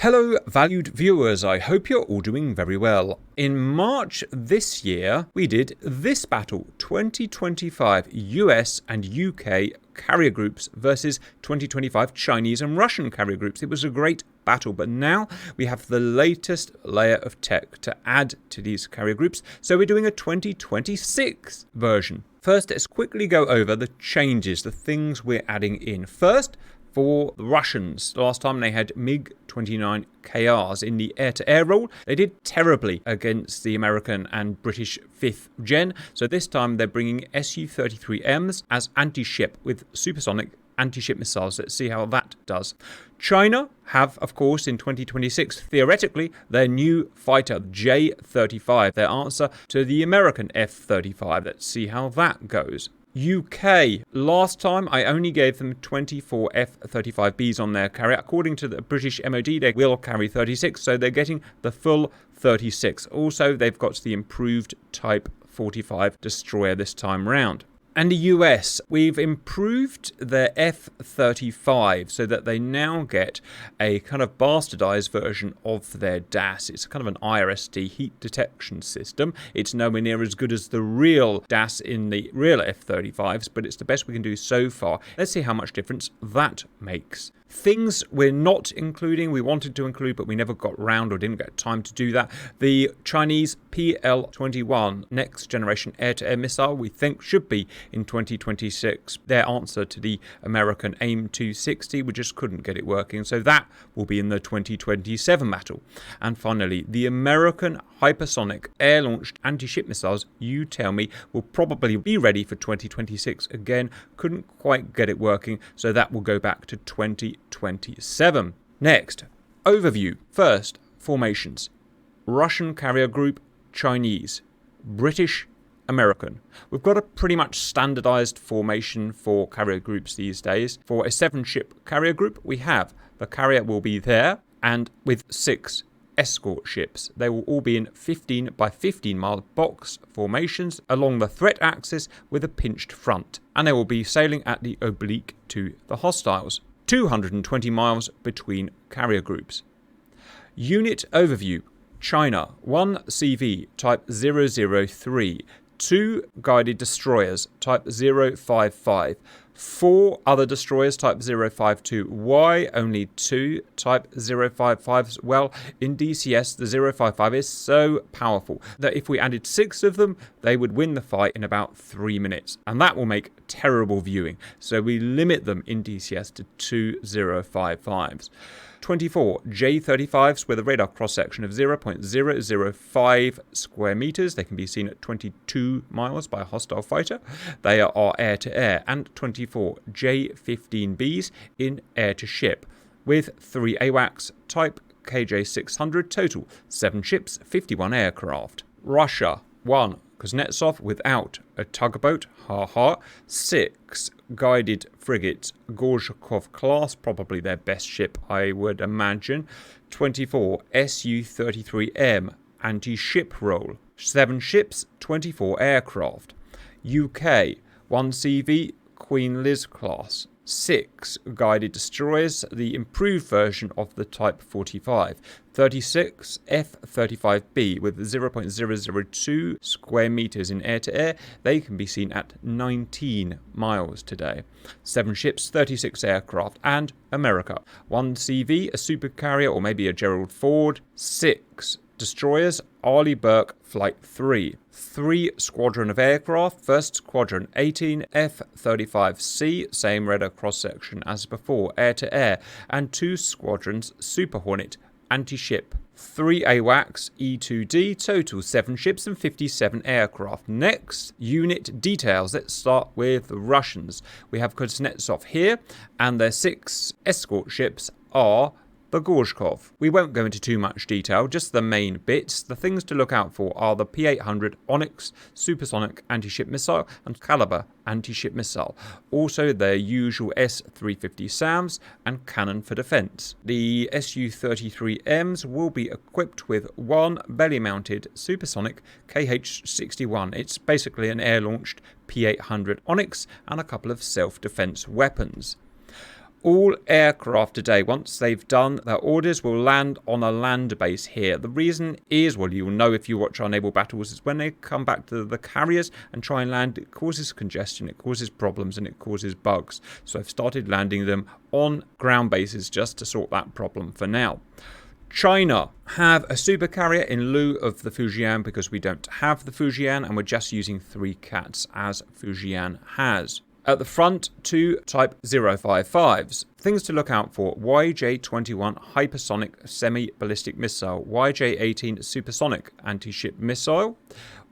Hello valued viewers, I hope you're all doing very well. In March this year, we did this battle, 2025 US and UK carrier groups versus 2025 Chinese and Russian carrier groups. It was a great battle, but now we have the latest layer of tech to add to these carrier groups, so we're doing a 2026 version. First, let's quickly go over the changes, the things we're adding in. First, for the Russians, last time they had MiG-29 KRs in the air-to-air role. They did terribly against the American and British 5th Gen, so this time they're bringing Su-33Ms as anti-ship with supersonic anti-ship missiles. Let's see how that does. China have, of course, in 2026, theoretically, their new fighter, J-35, their answer to the American F-35. Let's see how that goes. UK, last time I only gave them 24 F-35Bs on their carrier. According to the British MOD, they will carry 36, so they're getting the full 36. Also, they've got the improved Type 45 destroyer this time round. And the US, we've improved their F-35 so that they now get a kind of bastardized version of their DAS. It's kind of an IRST heat detection system. It's nowhere near as good as the real DAS in the real F-35s, but it's the best we can do so far. Let's see how much difference that makes. Things we're not including, we wanted to include, but we never got round or didn't get time to do that. The Chinese PL-21 next generation air-to-air missile, we think should be in 2026. Their answer to the American AIM-260, we just couldn't get it working, so that will be in the 2027 battle. And finally, the American hypersonic air-launched anti-ship missiles, you tell me, will probably be ready for 2026. Again, couldn't quite get it working, so that will go back to 2027. Next, overview. First, formations. Russian carrier group, Chinese, British, American. We've got a pretty much standardized formation for carrier groups these days. For a 7-ship carrier group, we have the carrier will be there and with 6 escort ships. They will all be in 15 by 15 mile box formations along the threat axis with a pinched front, and they will be sailing at the oblique to the hostiles. 220 miles between carrier groups. Unit overview. China, 1 CV type 003, 2 guided destroyers type 055, 4 other destroyers type 052. Why only 2 type 055s? Well, in DCS, the 055 is so powerful that if we added 6 of them, they would win the fight in about 3 minutes. And that will make terrible viewing. So we limit them in DCS to 2 055s. 24 J-35s with a radar cross-section of 0.005 square meters. They can be seen at 22 miles by a hostile fighter. They are air-to-air. And 24 J-15Bs in air-to-ship with 3 AWACS type KJ-600 total. 7 ships, 51 aircraft. Russia, 1 Kuznetsov without a tugboat, 6 guided frigates, Gorshkov class, probably their best ship, I would imagine. 24 Su-33M anti-ship role, 7 ships, 24 aircraft. UK, 1 CV, Queen Liz class. 6 guided destroyers, the improved version of the Type 45. 36 F-35B with 0.002 square meters in air-to-air. They can be seen at 19 miles today. 7 ships, 36 aircraft. And America, 1 CV, a supercarrier or maybe a Gerald Ford. 6 destroyers, Arleigh Burke Flight 3. 3 squadron of aircraft. First squadron 18 F-35C, same radar cross-section as before, air-to-air. And 2 squadrons Super Hornet anti-ship. 3 AWACS E-2D, total 7 ships and 57 aircraft. Next, unit details. Let's start with the Russians. We have Kuznetsov here, and their 6 escort ships are the Gorshkov. We won't go into too much detail, just the main bits. The things to look out for are the P-800 Oniks Supersonic anti-ship missile and Caliber anti-ship missile. Also their usual S-350 SAMs and cannon for defense. The Su-33Ms will be equipped with 1 belly-mounted supersonic KH-61. It's basically an air-launched P-800 Oniks and a couple of self-defense weapons. All aircraft today, once they've done their orders, will land on a land base here. The reason is, well, you'll know if you watch our naval battles, is when they come back to the carriers and try and land, it causes congestion, it causes problems, and it causes bugs. So I've started landing them on ground bases just to sort that problem for now. China have a supercarrier in lieu of the Fujian because we don't have the Fujian and we're just using 3 cats as Fujian has. At the front, 2 Type 055s. Things to look out for: YJ-21 Hypersonic Semi-Ballistic Missile, YJ-18 Supersonic Anti-Ship Missile,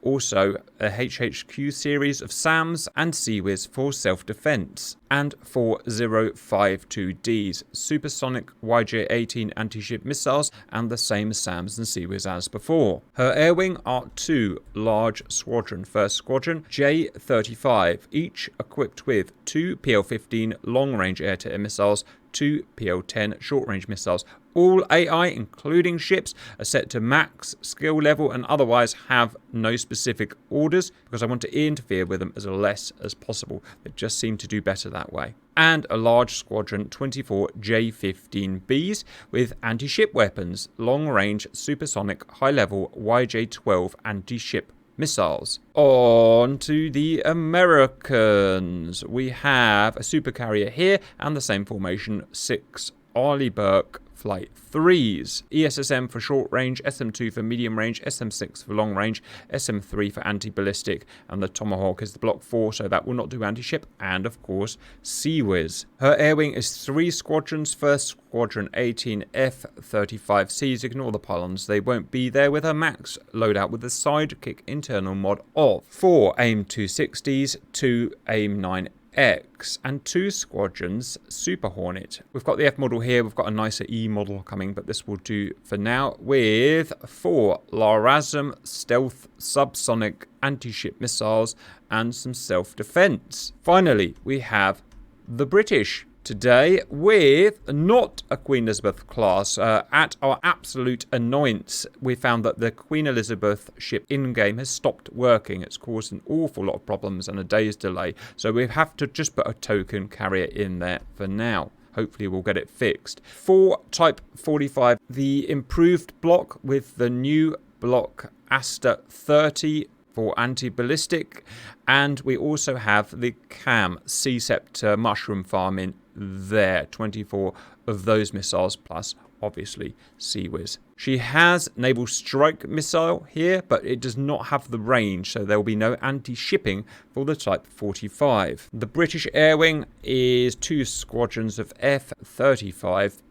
also a HHQ series of SAMs and CIWS for self-defense, and 4 052Ds, supersonic YJ-18 anti-ship missiles, and the same SAMs and CIWS as before. Her air wing are 2 large squadron. First squadron, J-35, each equipped with 2 PL-15 long-range air-to-air missiles, 2 PL-10 short-range missiles. All AI, including ships, are set to max skill level and otherwise have no specific orders because I want to interfere with them as less as possible. They just seem to do better that way. And a large squadron, 24 J-15Bs with anti-ship weapons, long-range, supersonic, high-level YJ-12 anti-ship missiles. On to the Americans. We have a supercarrier here and the same formation, 6 Arleigh Burke Flight 3s. ESSM for short range, SM2 for medium range, SM6 for long range, SM3 for anti-ballistic, and the Tomahawk is the Block 4, so that will not do anti-ship, and of course CIWS. Her air wing is 3 squadrons. First squadron, 18 F-35Cs. Ignore the pylons, they won't be there, with her max loadout with the sidekick internal mod of 4 AIM-260s, 2 AIM-9X, and 2 squadrons Super Hornet. We've got the F model here, we've got a nicer E model coming, but this will do for now, with 4 LRASM stealth subsonic anti-ship missiles and some self-defense. Finally, we have the British today with not a Queen Elizabeth class. At our absolute annoyance, we found that the Queen Elizabeth ship in-game has stopped working. It's caused an awful lot of problems and a day's delay, so we have to just put a token carrier in there for now. Hopefully we'll get it fixed. 4 Type 45, the improved block with the new block Aster 30 for anti-ballistic, and we also have the CAM C-Scepter mushroom farm in there, 24 of those missiles plus obviously CIWS. She has naval strike missile here, but it does not have the range, so there will be no anti-shipping for the Type 45. The British air wing is 2 squadrons of F-35B.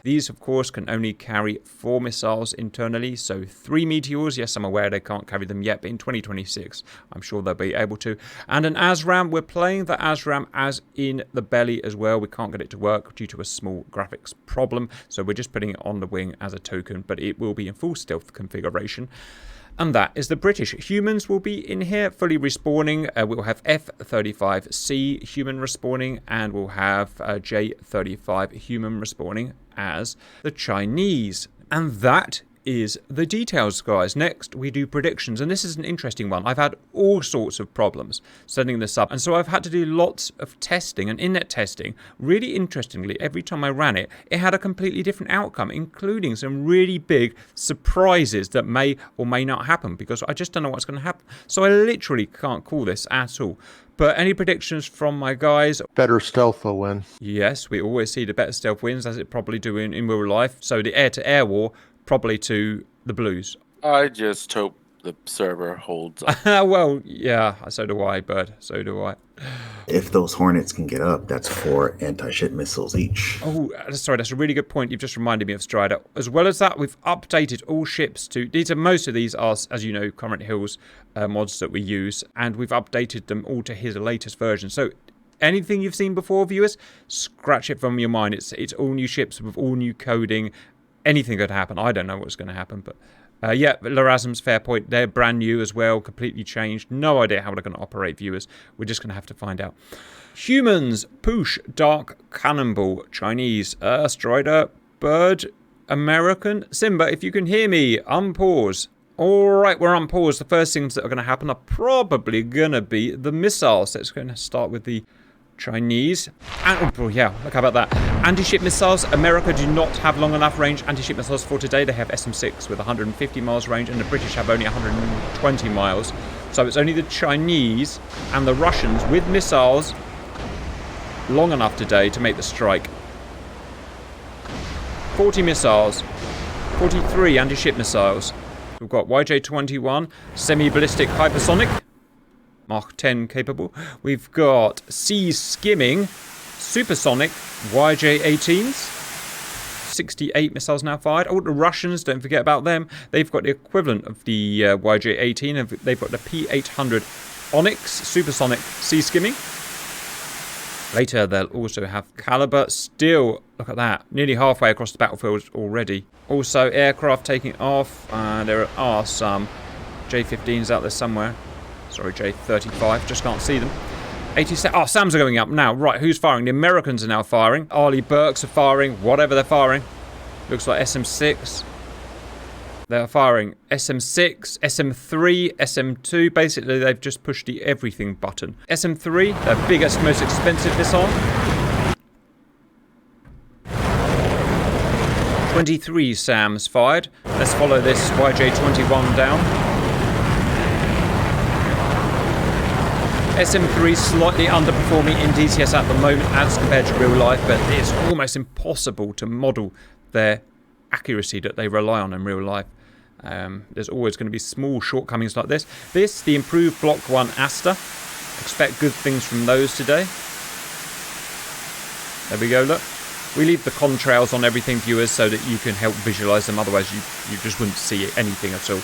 These, of course, can only carry 4 missiles internally, so 3 Meteors. Yes, I'm aware they can't carry them yet, but in 2026, I'm sure they'll be able to. And an ASRAM. We're playing the ASRAM as in the belly as well. We can't get it to work due to a small graphics problem, so we're just putting it on the wing as a token, but it will be in full stealth configuration. And that is the British. Humans will be in here, fully respawning. We'll have F-35C human respawning, and we'll have J-35 human respawning as the Chinese. And that is the details, guys. Next, we do predictions, and this is an interesting one. I've had all sorts of problems setting this up, and so I've had to do lots of testing and in-net testing. Really interestingly, every time I ran it, it had a completely different outcome, including some really big surprises that may or may not happen, because I just don't know what's going to happen. So I literally can't call this at all. But any predictions from my guys? Better stealth will win. Yes, we always see the better stealth wins, as it probably do in real life. So the air-to-air war, probably to the Blues. I just hope the server holds up. Well, yeah, so do I, Bird. So do I. If those Hornets can get up, that's 4 anti-ship missiles each. Oh, sorry, that's a really good point. You've just reminded me of Strider. As well as that, we've updated all ships to... Most of these are, as you know, Current Hills mods that we use, and we've updated them all to his latest version. So anything you've seen before, viewers, scratch it from your mind. It's all new ships with all new coding. Anything could happen. I don't know what's going to happen, but yeah, LRASM's fair point. They're brand new as well, completely changed. No idea how they're going to operate, viewers. We're just going to have to find out. Humans, Poosh, Dark, Cannonball, Chinese, Strider, Bird, American. Simba, if you can hear me, unpause. Alright, we're on pause. The first things that are going to happen are probably going to be the missiles. So it's going to start with the Chinese. And, oh, yeah, look how about that. Anti-ship missiles. America do not have long enough range anti-ship missiles for today. They have SM-6 with 150 miles range, and the British have only 120 miles. So it's only the Chinese and the Russians with missiles long enough today to make the strike. 40 missiles. 43 anti-ship missiles. We've got YJ-21 semi-ballistic hypersonic. Mach 10 capable. We've got sea-skimming supersonic YJ-18s. 68 missiles now fired. Oh, the Russians, don't forget about them. They've got the equivalent of the YJ-18. They've got the P-800 Oniks Supersonic sea-skimming. Later, they'll also have caliber. Still, look at that. Nearly halfway across the battlefield already. Also, aircraft taking off. There are some J-15s out there somewhere. Sorry, J-35. Just can't see them. 87. Oh, SAMs are going up now. Right, who's firing? The Americans are now firing. Arleigh Burkes are firing. Whatever they're firing. Looks like SM-6. They're firing SM-6, SM-3, SM-2. Basically, they've just pushed the everything button. SM-3, their biggest, most expensive missile. 23 SAMs fired. Let's follow this YJ-21 down. SM-3 slightly underperforming in DCS at the moment as compared to real life, but it's almost impossible to model their accuracy that they rely on in real life. There's always going to be small shortcomings like this. This, the improved Block 1 Asta. Expect good things from those today. There we go, look. We leave the contrails on everything, viewers, so that you can help visualise them. Otherwise, you just wouldn't see anything at all.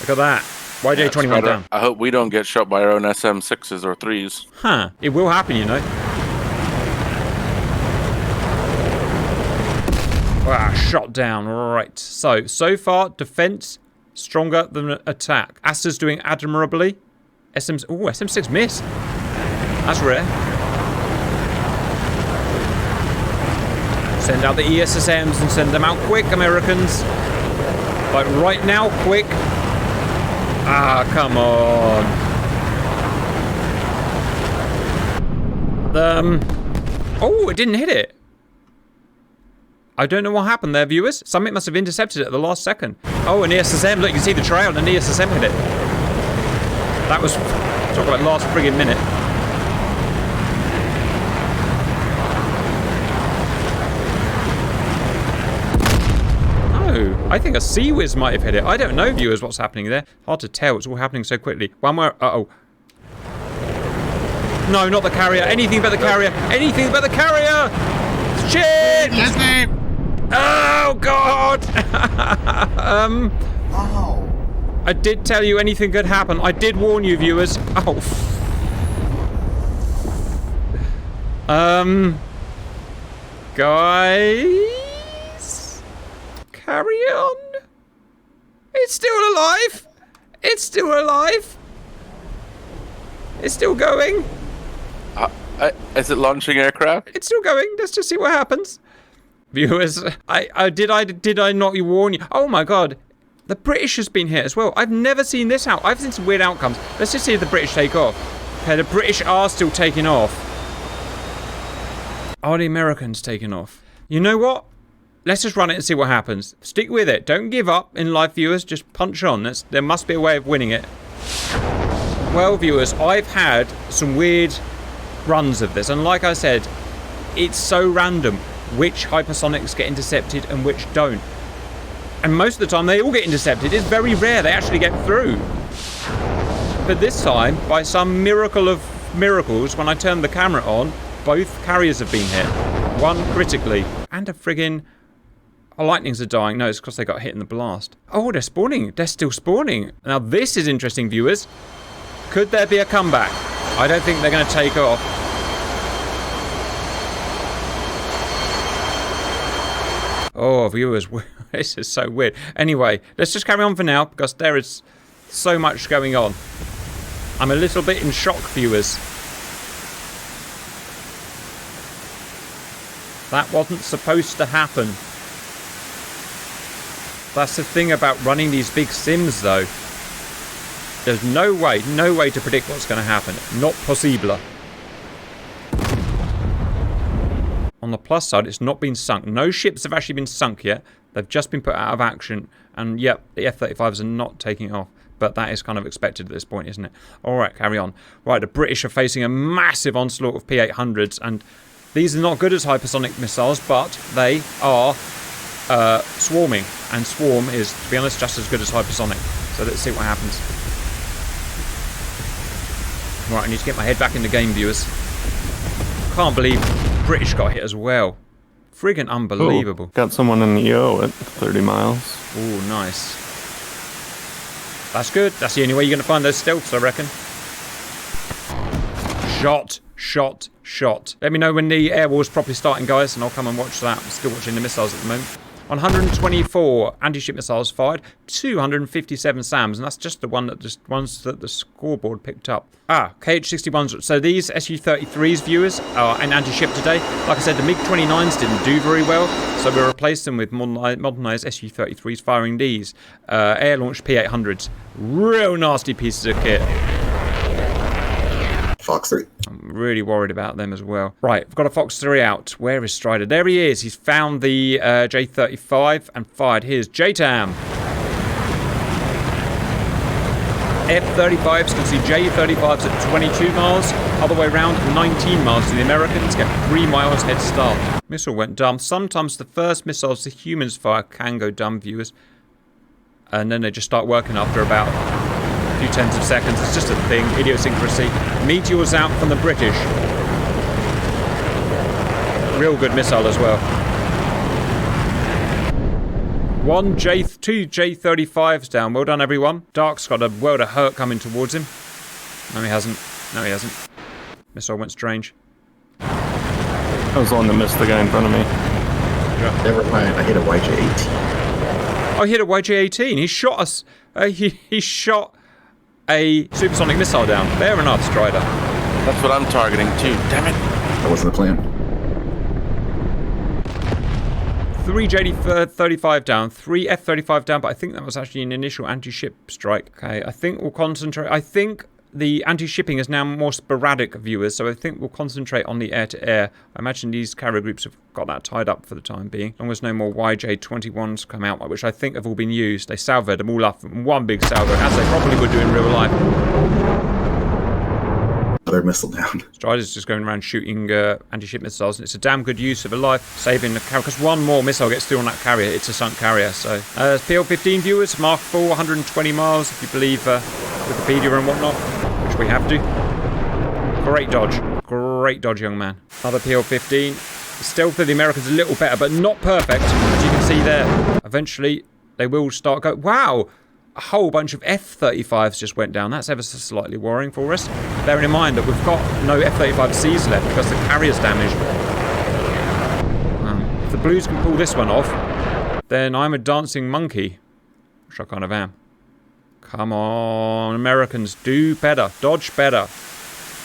Look at that. YJ-21 down. I hope we don't get shot by our own SM-6s or 3s. Huh. It will happen, you know. Wow, shot down. Right. So far, defense stronger than attack. Asta's doing admirably. SM6 missed. That's rare. Send out the ESSMs and send them out quick, Americans. Like right now, quick. Ah, come on. Oh, it didn't hit it. I don't know what happened there, viewers. Something must have intercepted it at the last second. Oh, an ESSM. Look, you can see the trail and an ESSM hit it. That was, talk about last friggin' minute. Oh, I think a Sea Whiz might have hit it. I don't know, viewers, what's happening there. Hard to tell. It's all happening so quickly. One more. Uh-oh. No, not the carrier. Anything but the carrier. Anything but the carrier. Shit! Yes, Oh, God! Oh. I did tell you anything could happen. I did warn you, viewers. Oh. Guys? Carry on. It's still alive. It's still alive. It's still going. Is it launching aircraft? It's still going. Let's just see what happens. Viewers, did I not warn you? Oh my God, the British has been hit as well. I've never seen this out. I've seen some weird outcomes. Let's just see if the British take off. Okay, the British are still taking off. Are the Americans taking off? You know what? Let's just run it and see what happens. Stick with it. Don't give up in life, viewers. Just punch on. There must be a way of winning it. Well, viewers, I've had some weird runs of this, and like I said, it's so random which hypersonics get intercepted and which don't, and most of the time they all get intercepted. It's very rare they actually get through, but this time, by some miracle of miracles, when I turned the camera on, both carriers have been hit, one critically, and a friggin' lightnings are dying. No, it's because they got hit in the blast. Oh, they're spawning. They're still spawning. Now this is interesting, viewers. Could there be a comeback? I don't think they're going to take off. Oh, viewers, this is so weird. Anyway, let's just carry on for now, because there is so much going on. I'm a little bit in shock, viewers. That wasn't supposed to happen. That's the thing about running these big sims, though. There's no way to predict what's going to happen. Not possible. plus side, it's not been sunk. No ships have actually been sunk yet. They've just been put out of action. And yep, the F-35s are not taking off. But that is kind of expected at this point, isn't it? All right, carry on. Right, the British are facing a massive onslaught of P-800s. And these are not good as hypersonic missiles, but they are swarming. And swarm is, to be honest, just as good as hypersonic. So let's see what happens. Right, I need to get my head back in the game, viewers. Can't believe British got hit as well. Friggin' unbelievable. Ooh, got someone in the EO at 30 miles. Ooh, nice. That's good. That's the only way you're going to find those stealths, I reckon. Shot, shot, shot. Let me know when the air war's properly starting, guys, and I'll come and watch that. I'm still watching the missiles at the moment. 124 anti-ship missiles fired, 257 SAMs, and that's just the ones that the scoreboard picked up. KH-61s. So these Su-33s, viewers, are an anti-ship today. Like I said, the MiG-29s didn't do very well, so we replaced them with modernised Su-33s firing these air-launched P-800s. Real nasty pieces of kit. Fox 3. I'm really worried about them as well. Right, I've got a Fox 3 out. Where is Strider? There he is. He's found the J-35 and fired his JTAM. F-35s can see J-35s at 22 miles. Other way around, 19 miles. So the Americans get 3 miles head start. Missile went dumb. Sometimes the first missiles the humans fire can go dumb, viewers. And then they just start working after about a few tenths of seconds. It's just a thing, idiosyncrasy. Meteors out from the British. Real good missile as well. Two J-35s down. Well done, everyone. Dark's got a world of hurt coming towards him. No, he hasn't. No, he hasn't. Missile went strange. I was the one that missed the guy in front of me. Yeah. Never mind, I hit a YJ-18. Oh, he hit a YJ-18. He shot us. He shot a supersonic missile down. Fair enough, Strider. That's what I'm targeting too. Damn it. That wasn't the plan. 3 J-35 down, 3 F-35 down, but I think that was actually an initial anti-ship strike. Okay, I think we'll concentrate. I think the anti-shipping is now more sporadic, viewers, so I think we'll concentrate on the air-to-air. I imagine these carrier groups have got that tied up for the time being. As long as no more YJ-21s come out, which I think have all been used. They salvoed them all up in one big salvo, as they probably would do in real life. Another missile down. Strider's just going around shooting anti-ship missiles, and it's a damn good use of a life-saving the carrier, because one more missile gets through on that carrier, it's a sunk carrier. So, PL-15 viewers, Mark 4, 120 miles, if you believe Wikipedia and whatnot, which we have to. Great dodge. Great dodge, young man. Another PL-15. The stealth of the Americans is a little better, but not perfect, as you can see there. Eventually, they will start going. Wow! A whole bunch of F-35s just went down. That's ever so slightly worrying for us. Bearing in mind that we've got no F-35Cs left because the carrier's damaged. If the Blues can pull this one off, then I'm a dancing monkey. Which I kind of am. Come on, Americans, do better. Dodge better.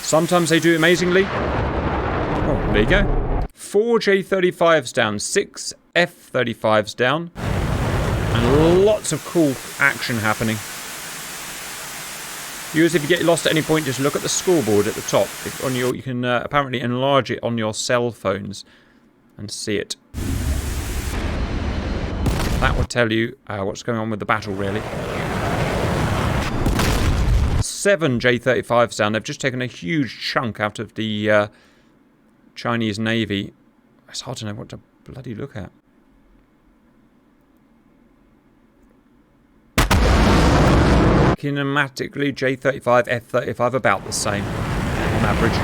Sometimes they do amazingly. Oh, there you go. 4 J-35s down, 6 F-35s down. And lots of cool action happening. Viewers, if you get lost at any point, just look at the scoreboard at the top. You can apparently enlarge it on your cell phones and see it. That will tell you what's going on with the battle, really. 7 J-35s down. They've just taken a huge chunk out of the Chinese Navy. It's hard to know what to bloody look at. Kinematically, J-35, F-35 about the same on average.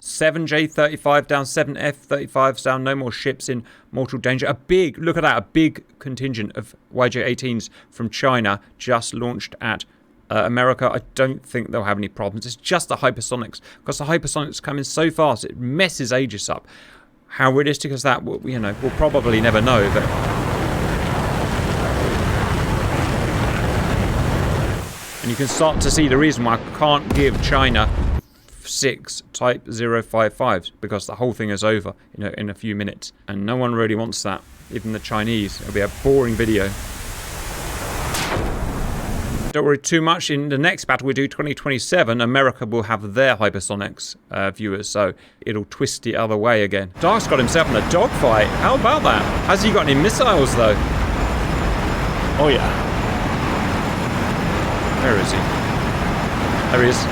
7 J-35 down, 7 F-35s down, no more ships in mortal danger. Look at that, a big contingent of YJ-18s from China just launched at America. I don't think they'll have any problems. It's just the hypersonics, because the hypersonics come in so fast, it messes Aegis up. How realistic is that? We'll probably never know, but... And you can start to see the reason why I can't give China 6 Type 055s, because the whole thing is over in a few minutes. And no one really wants that, even the Chinese. It'll be a boring video. Don't worry too much. In the next battle we do, 2027, America will have their hypersonics, viewers, so it'll twist the other way again. Dark's got himself in a dogfight. How about that? Has he got any missiles, though? Oh, yeah. Where is he? There he is.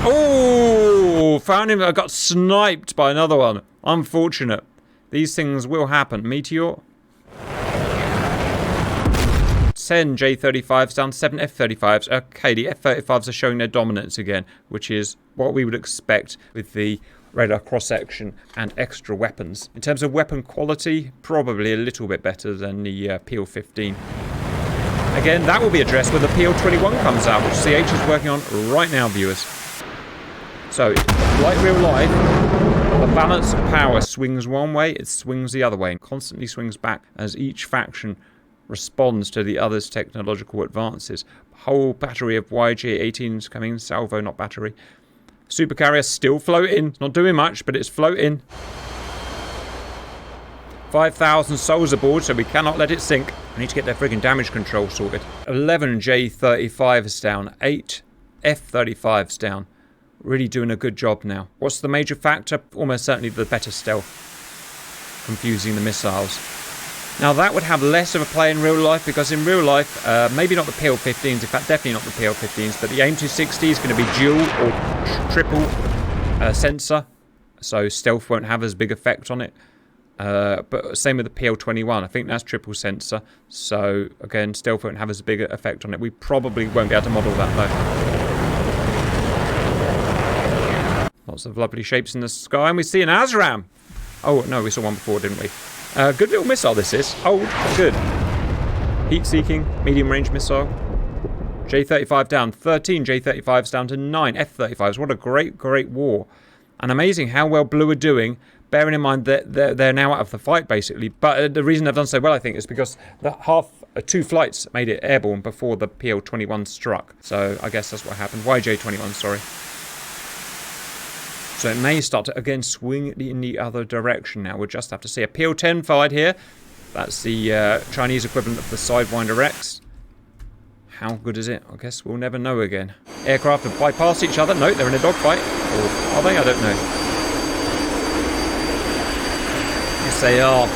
Oh, found him. I got sniped by another one. Unfortunate. These things will happen. Meteor. 10 J-35s down, 7 F-35s. Okay, the F-35s are showing their dominance again, which is what we would expect with the radar cross-section and extra weapons. In terms of weapon quality, probably a little bit better than the PL-15. Again, that will be addressed when the PL-21 comes out, which CH is working on right now, viewers. So, like real life, the balance of power swings one way, it swings the other way, and constantly swings back as each faction responds to the other's technological advances. Whole battery of YJ-18s coming, salvo, not battery. Supercarrier still floating. It's not doing much, but it's floating. 5,000 souls aboard, so we cannot let it sink. I need to get their friggin' damage control sorted. 11 J-35s down, 8 F-35s down. Really doing a good job now. What's the major factor? Almost certainly the better stealth. Confusing the missiles. Now that would have less of a play in real life, because in real life, maybe not the PL-15s, in fact definitely not the PL-15s, but the AIM-260 is going to be dual or triple sensor, so stealth won't have as big effect on it. But same with the PL-21, I think that's triple sensor, so again stealth won't have as big an effect on it. We probably won't be able to model that though. Lots of lovely shapes in the sky, and we see an ASRAM! Oh no, we saw one before, didn't we? Good little missile this is. Old, good. Heat-seeking, medium-range missile. J-35 down. 13 J-35s down to 9 F-35s. What a great, great war. And amazing how well Blue are doing, bearing in mind that they're now out of the fight, basically. But the reason they've done so well, I think, is because the two flights made it airborne before the PL-21 struck. So I guess that's what happened. YJ-21, sorry. So it may start to, again, swing in the other direction now. We'll just have to see. A PL-10 fired here. That's the Chinese equivalent of the Sidewinder X. How good is it? I guess we'll never know again. Aircraft have bypassed each other. No, they're in a dogfight. Or are they? I don't know. Yes, they are.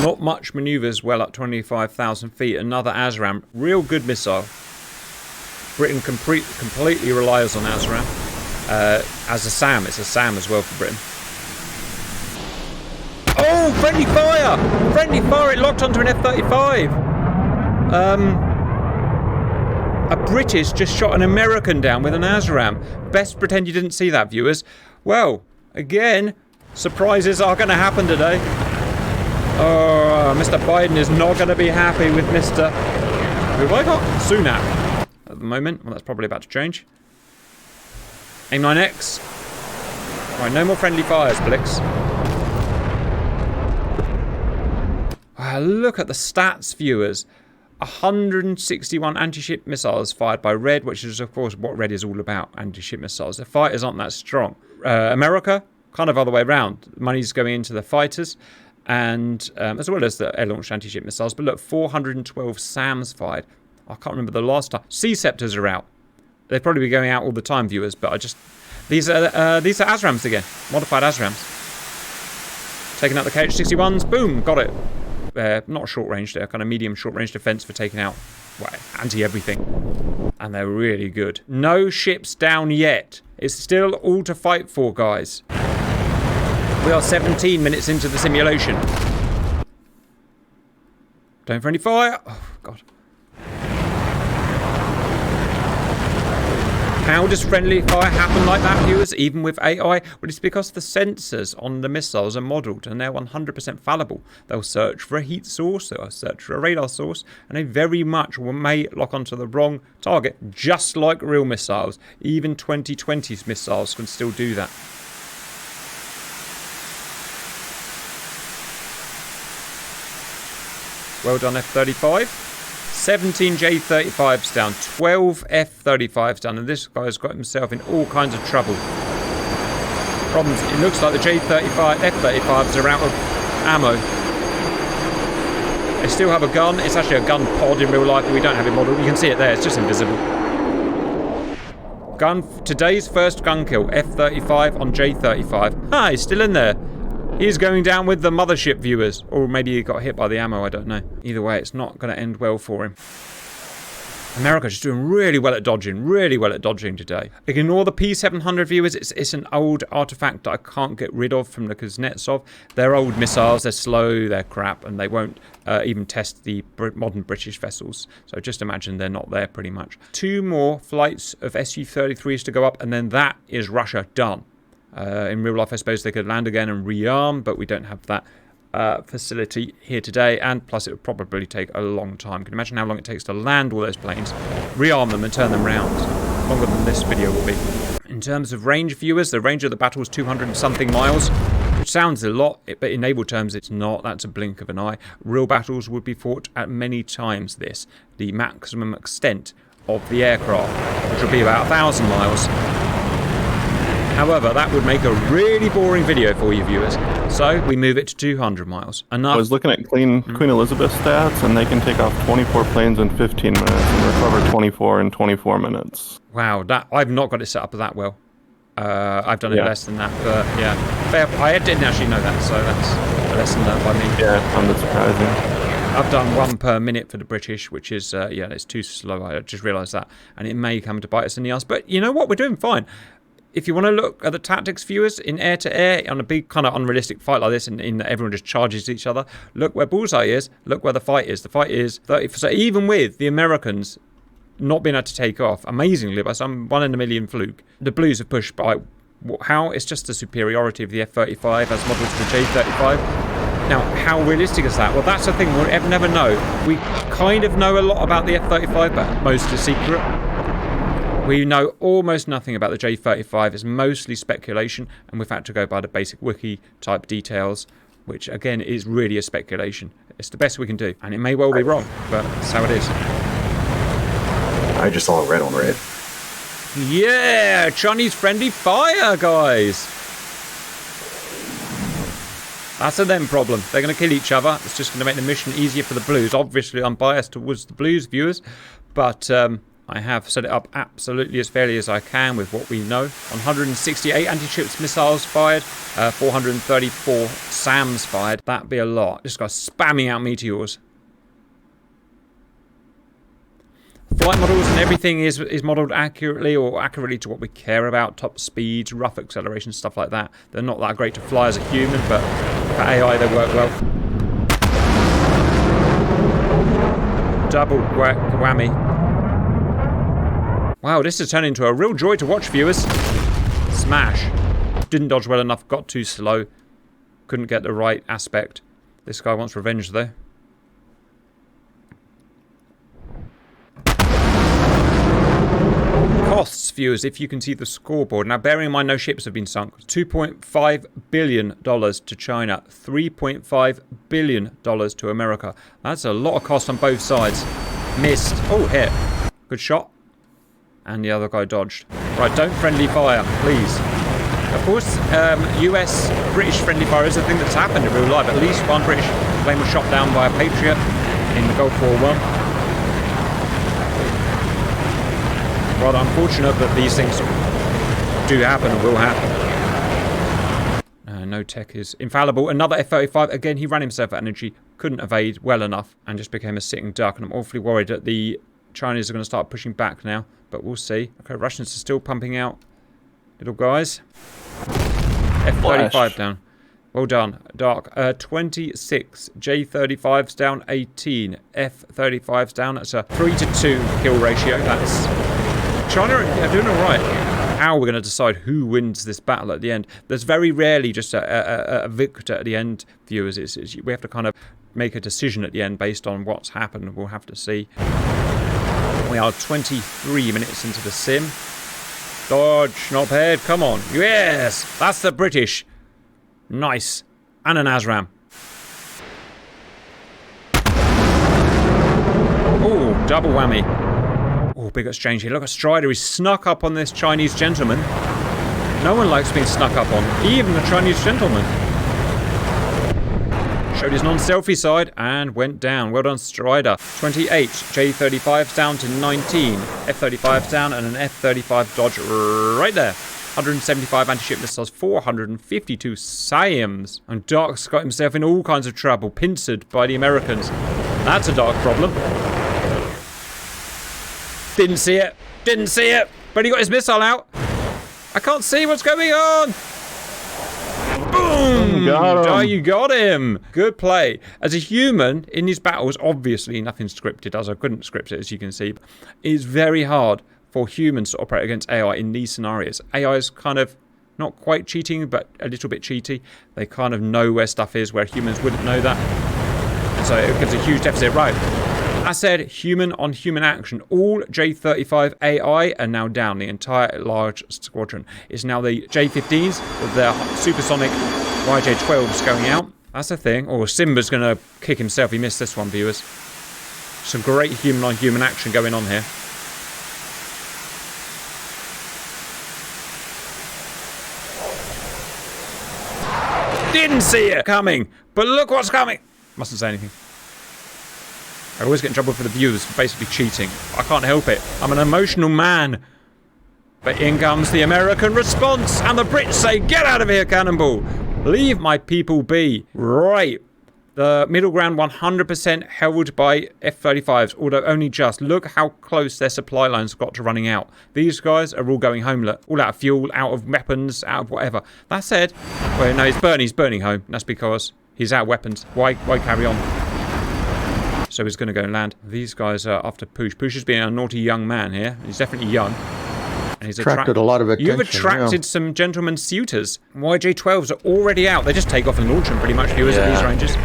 Not much manoeuvres well at 25,000 feet. Another ASRAM. Real good missile. Britain completely relies on ASRAM. As a SAM, it's a SAM as well for Britain. Oh, friendly fire! Friendly fire, it locked onto an F-35. A British just shot an American down with an ASRAM. Best pretend you didn't see that, viewers. Well, again, surprises are going to happen today. Oh, Mr. Biden is not going to be happy with Mr. Who have I got? Sunak. At the moment, well, that's probably about to change. AIM-9X. Right, no more friendly fires, Blix. Look at the stats, viewers. 161 anti-ship missiles fired by Red, which is, of course, what Red is all about, anti-ship missiles. The fighters aren't that strong. America, kind of other way around. Money's going into the fighters, and as well as the air-launched anti-ship missiles. But look, 412 SAMs fired. I can't remember the last time. Sea Scepters are out. They'd probably be going out all the time, viewers, but I just... These are ASRAMs again. Modified ASRAMs. Taking out the KH-61s. Boom! Got it. Not short range, they're kind of medium short range defense for taking out, well, anti-everything. And they're really good. No ships down yet. It's still all to fight for, guys. We are 17 minutes into the simulation. Don't for any fire. Oh, God. How does friendly fire happen like that, viewers, even with AI? Well, it's because the sensors on the missiles are modelled and they're 100% fallible. They'll search for a heat source, they'll search for a radar source, and they very much may lock onto the wrong target, just like real missiles. Even 2020's missiles can still do that. Well done, F-35. 17 J-35s down, 12 F-35s down, and this guy's got himself in all kinds of trouble. Problems, it looks like the J-35, F-35s are out of ammo. They still have a gun. It's actually a gun pod in real life, but we don't have it modeled. You can see it there. It's just invisible. Today's first gun kill. F-35 on J-35. Ah, he's still in there. He's going down with the mothership, viewers. Or maybe he got hit by the ammo, I don't know. Either way, it's not going to end well for him. America's just doing really well at dodging today. Ignore the P-700, viewers. It's an old artifact that I can't get rid of from the Kuznetsov. They're old missiles, they're slow, they're crap, and they won't even test the modern British vessels. So just imagine they're not there pretty much. 2 more flights of Su-33s to go up, and then that is Russia done. In real life, I suppose they could land again and rearm, but we don't have that facility here today, and plus it would probably take a long time. Can you imagine how long it takes to land all those planes, rearm them and turn them round? Longer than this video will be. In terms of range, viewers, the range of the battle is 200 and something miles, which sounds a lot, but in naval terms it's not. That's a blink of an eye. Real battles would be fought at many times this, the maximum extent of the aircraft, which would be about 1,000 miles. However, that would make a really boring video for you viewers, so we move it to 200 miles. Enough. I was looking at Queen Elizabeth stats, and they can take off 24 planes in 15 minutes and recover 24 in 24 minutes. Wow, I've not got it set up that well. I've done it less than that, but yeah. I didn't actually know that, so that's a lesson learned by me. Yeah, I found it surprising. I've done 1 per minute for the British, which is, it's too slow. I just realised that, and it may come to bite us in the ass. But you know what? We're doing fine. If you want to look at the tactics, viewers, in air-to-air, on a big kind of unrealistic fight like this, in that everyone just charges each other, look where Bullseye is, look where the fight is. The fight is 30. So even with the Americans not being able to take off, amazingly, by some 1 in a million fluke, the Blues have pushed by. How? It's just the superiority of the F-35 as modelled to the J-35. Now, how realistic is that? Well, that's the thing, we'll never know. We kind of know a lot about the F-35, but most is secret. We know almost nothing about the J-35. It's mostly speculation, and we've had to go by the basic wiki type details, which again is really a speculation. It's the best we can do, and it may well be wrong, but that's how it is. I just saw red on red. Yeah, Chinese friendly fire, guys. That's a them problem. They're going to kill each other. It's just going to make the mission easier for the Blues. Obviously, I'm biased towards the Blues, viewers, but I have set it up absolutely as fairly as I can with what we know. 168 anti-ships missiles fired, 434 SAMs fired. That'd be a lot. This guy's spamming out meteors. Flight models and everything is modelled accurately, or accurately to what we care about. Top speeds, rough acceleration, stuff like that. They're not that great to fly as a human, but for AI they work well. Double whammy. Wow, this has turned into a real joy to watch, viewers. Smash. Didn't dodge well enough, got too slow. Couldn't get the right aspect. This guy wants revenge, though. Costs, viewers, if you can see the scoreboard. Now, bearing in mind no ships have been sunk. $2.5 billion to China. $3.5 billion to America. That's a lot of cost on both sides. Missed. Oh, hit. Good shot. And the other guy dodged. Right, don't friendly fire, please. Of course, US-British friendly fire is a thing that's happened in real life. At least one British plane was shot down by a Patriot in the Gulf War I. Rather unfortunate that these things do happen and will happen. No tech is infallible. Another F-35. Again, he ran himself at energy. Couldn't evade well enough and just became a sitting duck. And I'm awfully worried that the Chinese are going to start pushing back now. But we'll see. Okay, Russians are still pumping out little guys. F-35 down. Well done, Dark. 26. J-35's down 18. F-35's down. That's a 3-to-2 kill ratio. That's... China are doing all right. How we're going to decide who wins this battle at the end. There's very rarely just a victor at the end, viewers. We have to kind of make a decision at the end based on what's happened. We'll have to see. We are 23 minutes into the sim. Dodge, not paired, come on. Yes, that's the British. Nice. And an ASRAM. Oh, double whammy. Oh, big exchange here. Look at Strider. He's snuck up on this Chinese gentleman. No one likes being snuck up on, even the Chinese gentleman. Showed his non-stealthy side and went down. Well done, Strider. 28 J-35s down to 19. F-35s down and an F-35 Dodge right there. 175 anti-ship missiles, 452 SIAMs. And Dark's got himself in all kinds of trouble, pincered by the Americans. That's a Dark problem. Didn't see it. Didn't see it. But he got his missile out. I can't see what's going on. Boom! Got him. Oh, you got him. Good play. As a human, in these battles, obviously nothing's scripted, as I couldn't script it, as you can see. It's very hard for humans to operate against AI in these scenarios. AI is kind of not quite cheating, but a little bit cheaty. They kind of know where stuff is, where humans wouldn't know that. So it gives a huge deficit. Right. I said human on human action. All J-35 AI are now down. The entire large squadron is now the J-15s with their supersonic YJ-12s going out. That's the thing. Oh, Simba's going to kick himself. He missed this one, viewers. Some great human on human action going on here. Didn't see it coming, but look what's coming. Mustn't say anything. I always get in trouble for the viewers for basically cheating. I can't help it. I'm an emotional man. But in comes the American response, and the Brits say, "Get out of here, Cannonball! Leave my people be." Right. The middle ground 100% held by F-35s, although only just. Look how close their supply lines got to running out. These guys are all going home, all out of fuel, out of weapons, out of whatever. That said, well, no, he's burning home. That's because he's out of weapons. Why carry on? So he's going to go and land. These guys are after Poosh. Poosh has been a naughty young man here. He's definitely young. And he's attracted a lot of attention. You've attracted some gentlemen suitors. YJ-12s are already out. They just take off and launch them pretty much, viewers, at these ranges.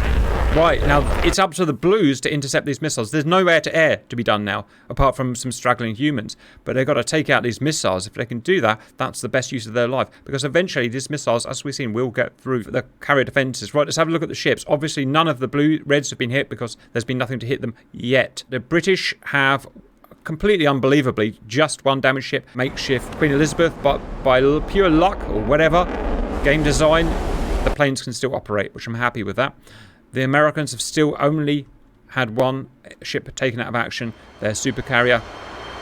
Right, now it's up to the Blues to intercept these missiles. There's no air-to-air to be done now, apart from some struggling humans. But they've got to take out these missiles. If they can do that, that's the best use of their life. Because eventually these missiles, as we've seen, will get through the carrier defences. Right, let's have a look at the ships. Obviously, none of the Reds have been hit because there's been nothing to hit them yet. The British have, completely unbelievably, just one damaged ship, makeshift Queen Elizabeth, but by pure luck or whatever, game design, the planes can still operate, which I'm happy with that. The Americans have still only had one ship taken out of action, their supercarrier.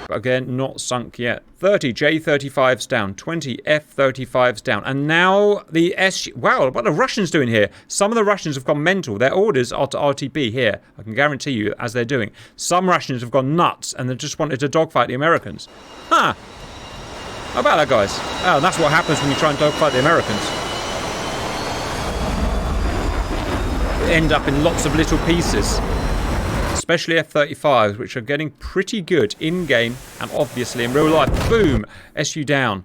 Again, not sunk yet. 30 J-35s down, 20 F-35s down. And now the Wow, what are the Russians doing here? Some of the Russians have gone mental. Their orders are to RTB here. I can guarantee you, as they're doing. Some Russians have gone nuts and they just wanted to dogfight the Americans. Huh. How about that, guys? Oh, that's what happens when you try and dogfight the Americans. End up in lots of little pieces, especially F-35s, which are getting pretty good in-game and obviously in real life. Boom! SU down.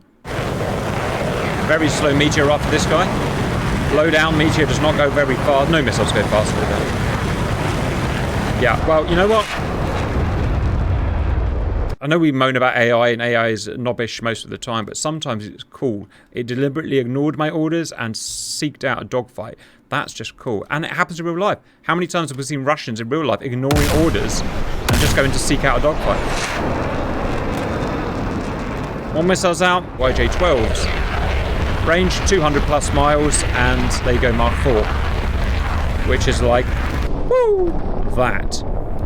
Very slow Meteor after this guy. Low down, Meteor does not go very fast. No missiles go faster than that. Yeah, well, you know what? I know we moan about AI, and AI is knobbish most of the time, but sometimes it's cool. It deliberately ignored my orders and seeked out a dogfight. That's just cool. And it happens in real life. How many times have we seen Russians in real life ignoring orders and just going to seek out a dogfight? One missile's out, YJ-12s. Range 200 plus miles, and they go Mark 4. Which is like, woo, that.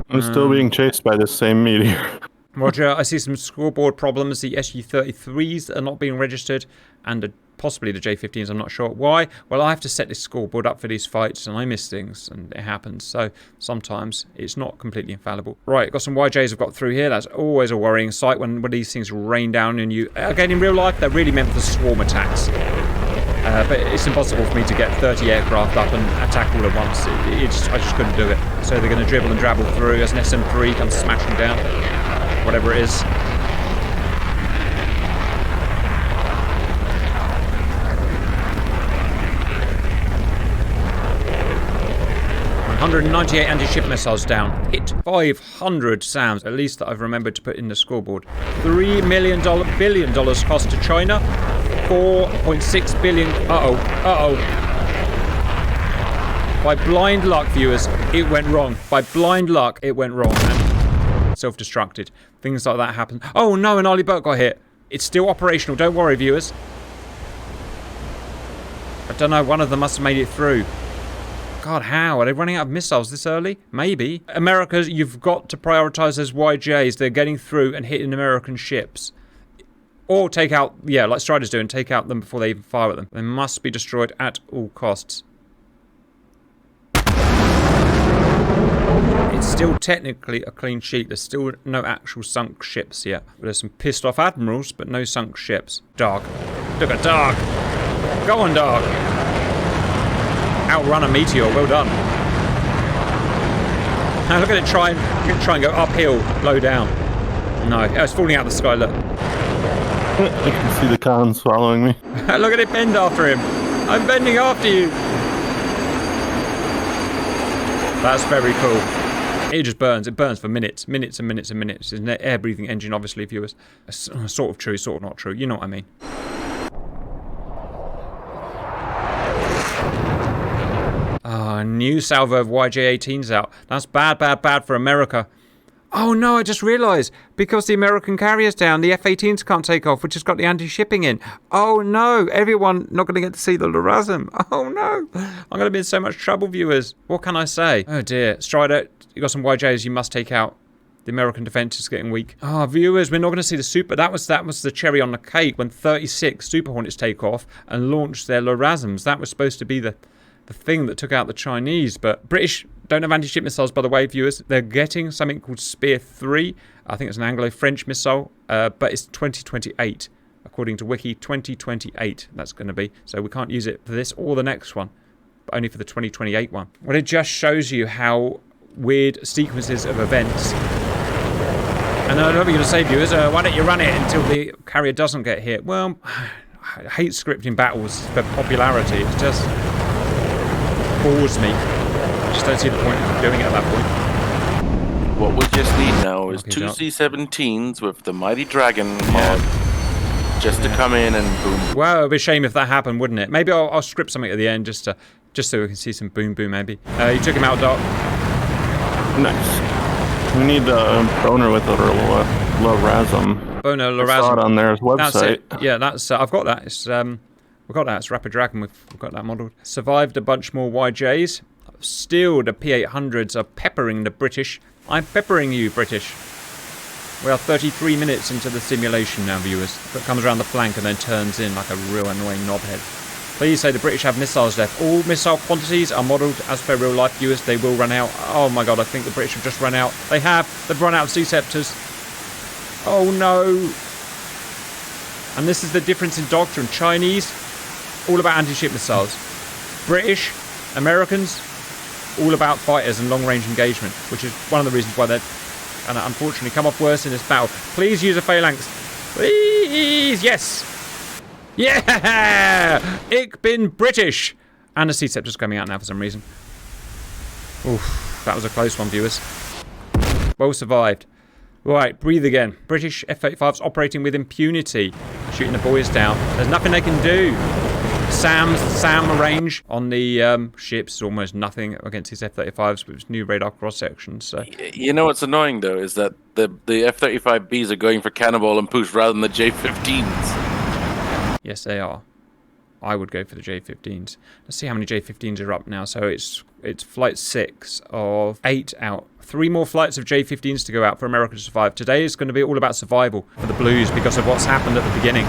I'm still being chased by this same meteor. Roger, I see some scoreboard problems. The SU-33s are not being registered, and possibly the J-15s, I'm not sure. Why? Well, I have to set this scoreboard up for these fights, and I miss things, and it happens. So sometimes it's not completely infallible. Right, got some YJs I've got through here. That's always a worrying sight when these things rain down on you. Again, in real life, they're really meant for swarm attacks. But it's impossible for me to get 30 aircraft up and attack all at once. I just couldn't do it. So they're going to dribble and drabble through as an SM-3 comes smashing down. Whatever it is. $198 anti-ship missiles down. Hit 500 SAMs, at least that I've remembered to put in the scoreboard. $3 billion cost to China. 4.6 billion. By blind luck, viewers, it went wrong. By blind luck, it went wrong. And self-destructed. Things like that happen. Oh no, an early boat got hit. It's still operational. Don't worry, viewers. I don't know. One of them must have made it through. God, God, how? Are they running out of missiles this early? Maybe. America, you've got to prioritize those YJs. They're getting through and hitting American ships. Or take out, yeah, like Strider's doing, take out them before they even fire at them. They must be destroyed at all costs. It's still technically a clean sheet. There's still no actual sunk ships yet. There's some pissed off admirals, but no sunk ships. Dark. Look at Dark. Go on, Dark. Outrun a meteor. Well done. Now look at it try and go uphill, low down. No, it's falling out of the sky. Look. I can see the con swallowing me. Look at it bend after him. I'm bending after you. That's very cool. It just burns. It burns for minutes. Minutes and minutes and minutes. It's an air-breathing engine, obviously, viewers. Sort of true, sort of not true. You know what I mean. A new salvo of YJ-18s out. That's bad, bad, bad for America. Oh no, I just realised. Because the American carrier's down, the F-18s can't take off, which has got the anti-shipping in. Oh no, everyone not going to get to see the LRASM. Oh no, I'm going to be in so much trouble, viewers. What can I say? Oh dear. Strider, you got some YJs you must take out. The American defence is getting weak. Oh, viewers, we're not going to see the super... That was the cherry on the cake when 36 Super Hornets take off and launch their LRASMs. That was supposed to be the thing that took out the Chinese, but British don't have anti-ship missiles, by the way, viewers. They're getting something called Spear 3. I think it's an Anglo-French missile, but it's 2028. According to Wiki, 2028 that's going to be. So we can't use it for this or the next one, but only for the 2028 one. Well, it just shows you how weird sequences of events. And I know what you're going to say, viewers, why don't you run it until the carrier doesn't get hit? Well, I hate scripting battles for popularity. It just bores me. I just don't see the point of doing it at that point. What we just need now is Okay, two Doc. C-17s with the Mighty Dragon mod just to come in and boom. Well, it would be a shame if that happened, wouldn't it? Maybe I'll script something at the end just so we can see some boom boom, maybe. You took him out, Doc. Nice. We need Boner with a LRASM. Boner, I saw it LRASM. on their website. That's it. Yeah, that's... I've got that. It's... We've got that. It's Rapid Dragon. We've got that modelled. Survived a bunch more YJs. Still, the P-800s are peppering the British. I'm peppering you, British. We are 33 minutes into the simulation now, viewers. It comes around the flank and then turns in like a real annoying knobhead. Please say the British have missiles left. All missile quantities are modelled as per real life, viewers. They will run out. Oh my god, I think the British have just run out. They have. They've run out of C-Scepters. Oh no. And this is the difference in doctrine. Chinese, all about anti-ship missiles. British, Americans, all about fighters and long-range engagement, which is one of the reasons why they're gonna unfortunately come off worse in this battle. Please use a phalanx. Please, yes. Yeah! Ich bin British! And the C-Scepter's coming out now for some reason. Oof, that was a close one, viewers. Well survived. Right, breathe again. British F-35's operating with impunity. Shooting the boys down. There's nothing they can do. SAM range on the ships is almost nothing against these F-35s with its new radar cross-sections. So. You know what's annoying, though, is that the F-35Bs are going for cannonball and push rather than the J-15s. Yes, they are. I would go for the J-15s. Let's see how many J-15s are up now. So it's flight 6 of 8 out. 3 more flights of J-15s to go out for America to survive. Today is going to be all about survival for the Blues because of what's happened at the beginning.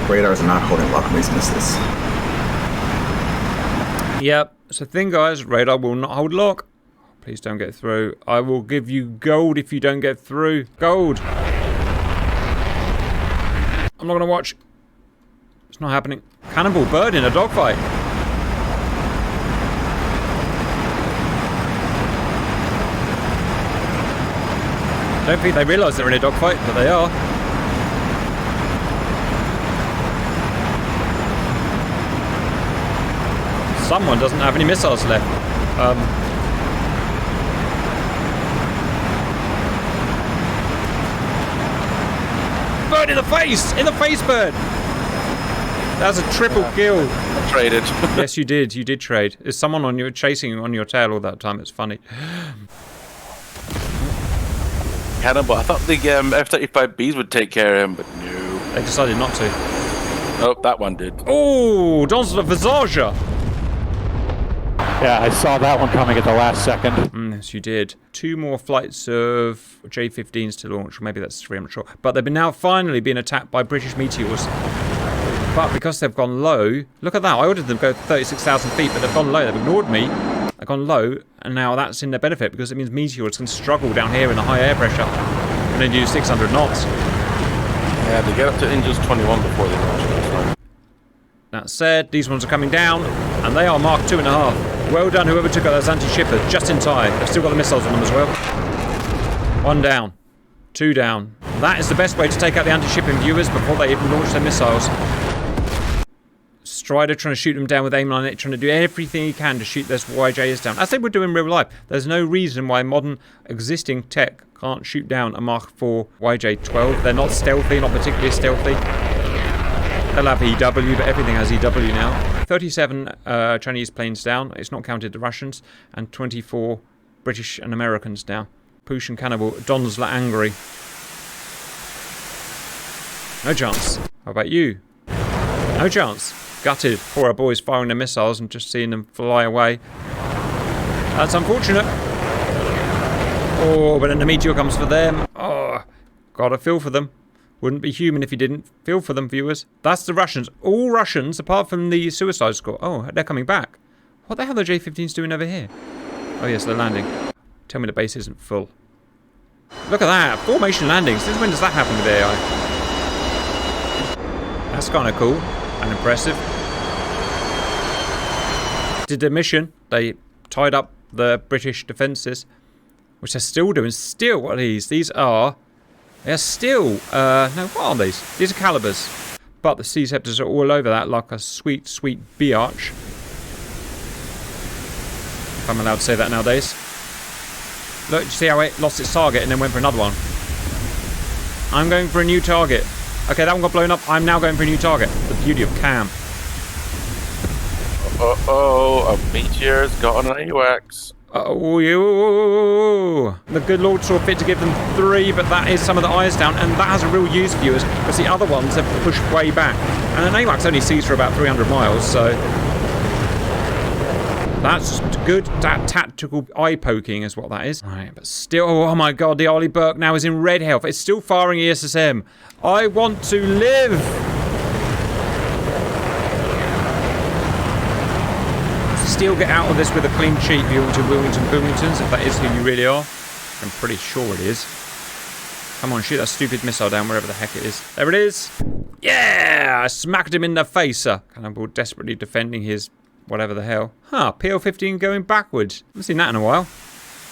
Radars are not holding Lockheed's missiles. Yep. So the thing, guys, radar will not hold lock. Please don't get through. I will give you gold if you don't get through. Gold. I'm not going to watch. It's not happening. Cannonball bird in a dogfight. Don't think they realise they're in a dogfight, but they are. Someone doesn't have any missiles left. Bird in the face! In the face, bird! That's a triple kill. I traded. Yes, you did. You did trade. There's someone on you chasing on your tail all that time. It's funny. Cannonball. I thought the F-35Bs would take care of him, but no. They decided not to. Oh, that one did. Oh, dans le visage! Yeah, I saw that one coming at the last second. Yes, you did. 2 more flights of J-15s to launch. Maybe that's 3, I'm not sure. But they've been now finally being attacked by British meteors. But because they've gone low, look at that. I ordered them to go 36,000 feet, but they've gone low. They've ignored me. They've gone low, and now that's in their benefit because it means meteors can struggle down here in the high air pressure. And they do 600 knots. Yeah, they get up to Angels 21 before they launch. That's fine. That said, these ones are coming down, and they are Mark 2.5. Well done, whoever took out those anti-shippers, just in time. They've still got the missiles on them as well. 1 down. 2 down. That is the best way to take out the anti-shipping viewers before they even launch their missiles. Strider trying to shoot them down with aim line, trying to do everything he can to shoot those YJs down, as they would do in real life. There's no reason why modern existing tech can't shoot down a Mark IV YJ-12. They're not stealthy, not particularly stealthy. They'll have EW, but everything has EW now. 37 Chinese planes down. It's not counted the Russians. And 24 British and Americans down. Push and Cannibal. Don's la angry. No chance. How about you? No chance. Gutted. Poor boys firing their missiles and just seeing them fly away. That's unfortunate. Oh, but then the meteor comes for them. Oh, gotta feel for them. Wouldn't be human if you didn't feel for them, viewers. That's the Russians. All Russians, apart from the Suicide Squad. Oh, they're coming back. What the hell are the J-15s doing over here? Oh, yes, they're landing. Tell me the base isn't full. Look at that. Formation landings. Since when does that happen with AI? That's kind of cool and impressive. Did their mission. They tied up the British defences, which they're still doing. Still, what are these? These are... They're still, no, what are these? These are calibers. But the sea scepters are all over that like a sweet, sweet biatch. If I'm allowed to say that nowadays. Look, you see how it lost its target and then went for another one? I'm going for a new target. Okay, that one got blown up. I'm now going for a new target. The beauty of cam. Uh-oh, a meteor's got an AWACS. Oh, you! The good Lord saw fit to give them 3, but that is some of the eyes down, and that has a real use, viewers, because the other ones have pushed way back. And an AWACS only sees for about 300 miles, so... That's good. Tactical eye poking is what that is. Right, but still... Oh my god, the Arleigh Burke now is in red health. It's still firing ESSM. I want to live! Still get out of this with a clean sheet, you to Wilmingtons, if that is who you really are. I'm pretty sure it is. Come on, shoot that stupid missile down wherever the heck it is. There it is. Yeah! I smacked him in the face, sir. Cannonball desperately defending his whatever the hell. Huh, PL-15 going backwards. I haven't seen that in a while.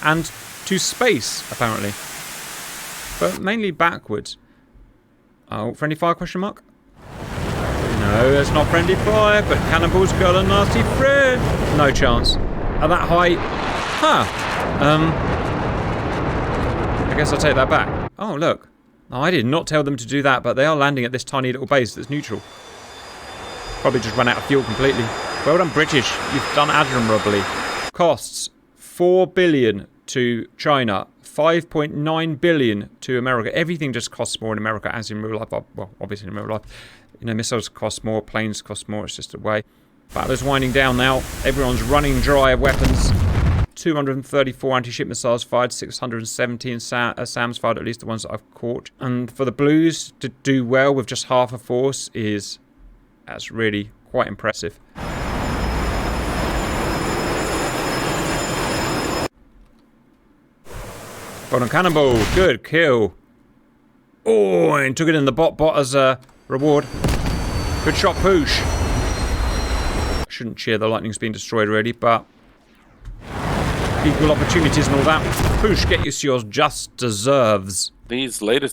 And to space, apparently. But mainly backwards. Oh, friendly fire question mark? No, that's not friendly fire, but Cannonball's got a nasty friend. No chance. At that height. Huh. I guess I'll take that back. Oh, look. Oh, I did not tell them to do that, but they are landing at this tiny little base that's neutral. Probably just run out of fuel completely. Well done, British. You've done admirably. Costs 4 billion to China. 5.9 billion to America. Everything just costs more in America, as in real life. Well, obviously in real life. You know, missiles cost more, planes cost more, it's just a way. Battle is winding down now. Everyone's running dry of weapons. 234 anti-ship missiles fired, 617 SAMs fired, at least the ones that I've caught. And for the Blues to do well with just half a force that's really quite impressive. Well done, Cannonball. Good kill. Oh, and took it in the bot as a reward. Good shot, Poosh. Shouldn't cheer the lightning's being destroyed already, but equal opportunities and all that. Poosh, get your just deserves. The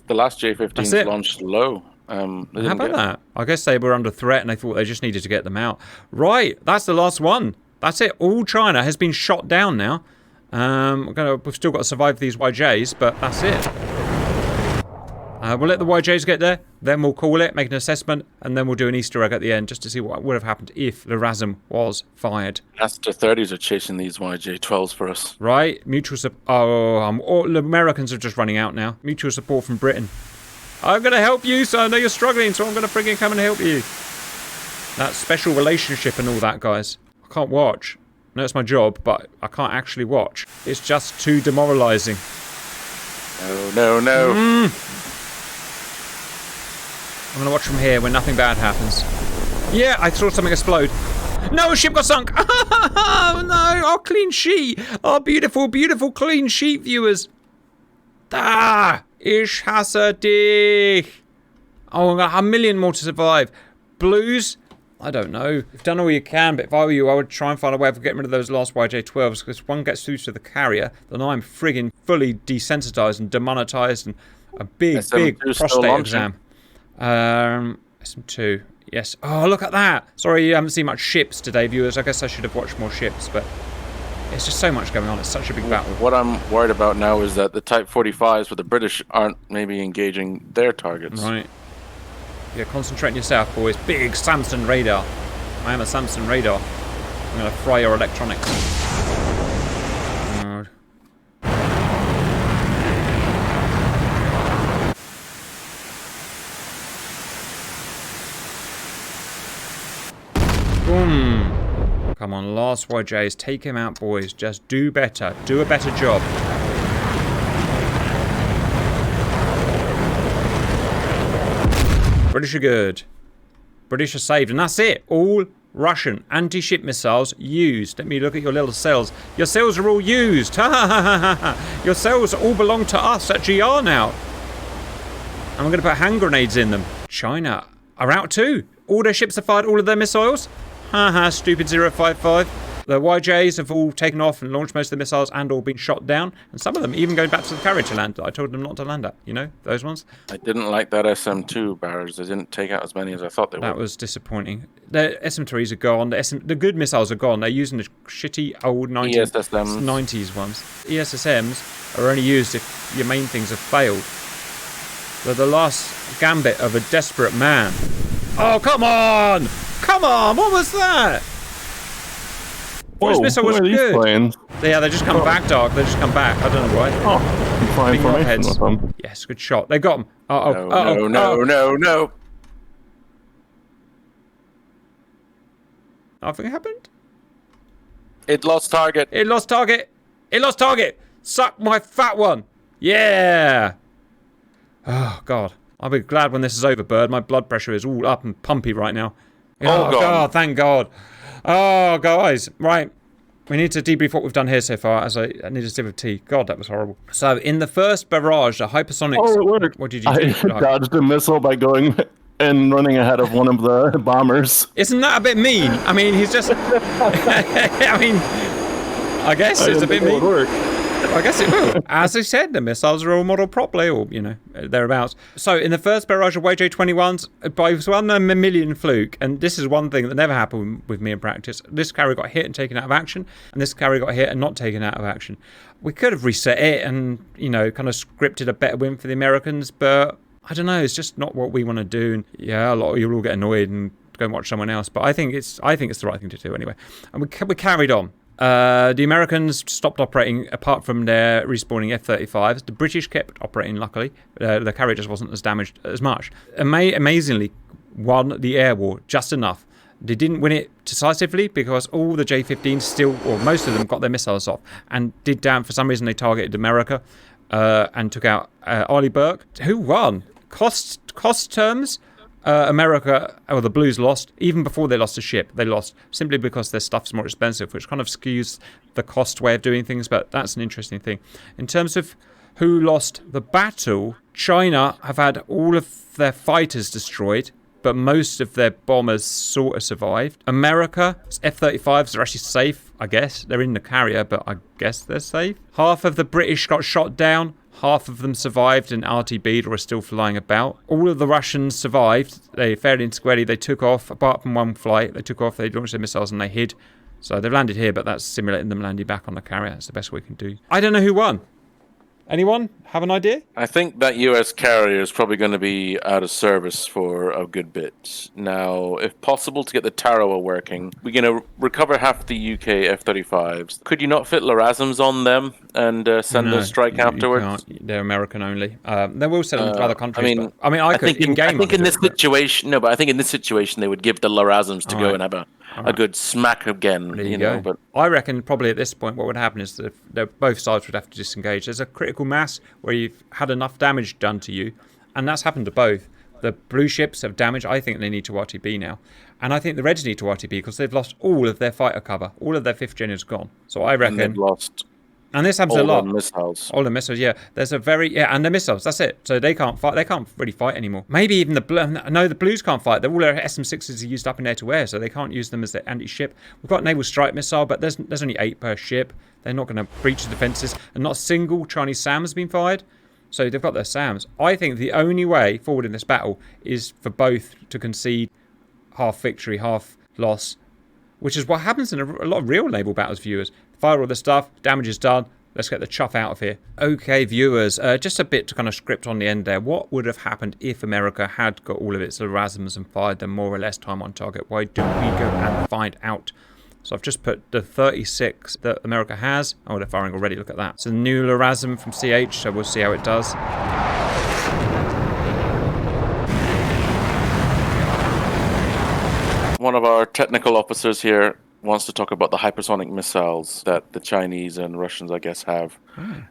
last J-15s launched low. How about that? I guess they were under threat and they thought they just needed to get them out. Right, that's the last one. That's it. All China has been shot down now. We've still got to survive these YJs, but that's it. We'll let the YJs get there, then we'll call it, make an assessment, and then we'll do an Easter egg at the end just to see what would have happened if LRASM was fired. Aster 30s are chasing these YJ-12s for us. Right, mutual support. All the Americans are just running out now. Mutual support from Britain. I'm going to help you, so I know you're struggling, so I'm going to friggin' come and help you. That special relationship and all that, guys. I can't watch. No, it's my job, but I can't actually watch. It's just too demoralising. No. I'm going to watch from here when nothing bad happens. Yeah, I saw something explode. No, ship got sunk. Oh, no, our clean sheet. Our beautiful, beautiful clean sheet, viewers. Ich hasse dich. Oh, I've got a million more to survive. Blues? I don't know. You've done all you can, but if I were you, I would try and find a way of getting rid of those last YJ-12s, because if one gets through to the carrier, then I'm friggin' fully desensitized and demonetized and a big prostate exam. SM2. Yes. Oh, look at that. Sorry you haven't seen much ships today, viewers. I guess I should have watched more ships, but it's just so much going on. It's such a big battle. What I'm worried about now is that the Type 45s for the British aren't maybe engaging their targets. Right. Yeah, concentrate on yourself, boys. Big Samson radar. I am a Samson radar. I'm going to fry your electronics. God. Boom. Come on, last YJs. Take him out, boys. Just do better. Do a better job. British are good. British are saved, and that's it. All Russian anti-ship missiles used. Let me look at your little cells. Your cells are all used. Ha ha ha ha ha. Your cells all belong to us at GR now. And we're going to put hand grenades in them. China are out too. All their ships have fired all of their missiles. Ha ha, stupid 055. The YJs have all taken off and launched most of the missiles and all been shot down. And some of them even going back to the carrier to land. I told them not to land at. You know, those ones. I didn't like that SM2 barrage. They didn't take out as many as I thought they would. That was disappointing. The SM3s are gone. The good missiles are gone. They're using the shitty old 90s ones. ESSMs are only used if your main things have failed. They're the last gambit of a desperate man. Oh, come on! Come on! What was that? This missile was good. Planes? Yeah, they just come back, Dark. They just come back. I don't know why. Oh, I'm flying formation with them. Yes, good shot. They got them. No. Nothing happened? It lost target. It lost target. It lost target. Suck my fat one. Yeah. Oh, God. I'll be glad when this is over, Bird. My blood pressure is all up and pumpy right now. Oh, God. Thank God. Oh, guys. Right. We need to debrief what we've done here so far, as I need a sip of tea. God, that was horrible. So, in the first barrage, the hypersonics... Oh, it worked. What did you do? I dodged a missile by going and running ahead of one of the bombers. Isn't that a bit mean? I mean, he's just... I mean, I guess it's a bit mean. I guess it will. As I said, the missiles are all modeled properly, or, you know, thereabouts. So, in the first barrage of YJ-21s, by 1 in a million fluke, and this is one thing that never happened with me in practice, this carrier got hit and taken out of action, and this carrier got hit and not taken out of action. We could have reset it and, you know, kind of scripted a better win for the Americans, but I don't know, it's just not what we want to do. And yeah, a lot of you'll all get annoyed and go and watch someone else, but I think it's the right thing to do anyway. And we carried on. The Americans stopped operating apart from their respawning F-35s. The British kept operating, luckily. The carrier just wasn't as damaged as much. Amazingly, won the air war just enough. They didn't win it decisively because all the J-15s still, or most of them, got their missiles off and did damn. For some reason, they targeted America and took out Arleigh Burke. Who won? Cost terms? America, the Blues lost. Even before they lost a ship, they lost simply because their stuff's more expensive, which kind of skews the cost way of doing things, but that's an interesting thing. In terms of who lost the battle, China have had all of their fighters destroyed, but most of their bombers sort of survived. America's F-35s are actually safe, I guess. They're in the carrier, but I guess they're safe. Half of the British got shot down. Half of them survived and RTB'd or are still flying about. All of the Russians survived. They fairly and squarely, they took off, apart from one flight. They took off, they launched their missiles and they hid. So they've landed here, but that's simulating them landing back on the carrier. That's the best we can do. I don't know who won. Anyone have an idea? I think that US carrier is probably going to be out of service for a good bit. Now, if possible to get the Tarawa working, we're going to recover half the UK F-35s. Could you not fit LRASMs on them and send a strike afterwards? You can't. They're American only. They will sell them to other countries. I think in-game. I think in this situation, no, but I think in this situation they would give the LRASMs to go and have a good smack again. There you know, but I reckon probably at this point what would happen is that both sides would have to disengage. There's a critical mass where you've had enough damage done to you, and that's happened to both. The blue ships have damage. I think they need to RTB now. And I think the Reds need to RTB because they've lost all of their fighter cover. All of their 5th gen is gone. So I reckon... And they've lost... And this happens a lot. All the missiles, yeah. There's a very... Yeah, and the missiles, that's it. So they can't fight. They can't really fight anymore. Maybe even the... No, the blues can't fight. All their SM-6s are used up in air-to-air, so they can't use them as their anti-ship. We've got Naval Strike Missile, but there's only 8 per ship. They're not going to breach the defences. And not a single Chinese SAM has been fired. So they've got their SAMs. I think the only way forward in this battle is for both to concede half victory, half loss, which is what happens in a lot of real naval battles, viewers. Fire all the stuff, damage is done, let's get the chuff out of here. Okay, viewers, just a bit to kind of script on the end there. What would have happened if America had got all of its LRASMs and fired them more or less time on target? Why don't we go and find out? So I've just put the 36 that America has. Oh, they're firing already, look at that. It's a new LRASM from CH, so we'll see how it does. One of our technical officers here wants to talk about the hypersonic missiles that the Chinese and Russians, I guess, have.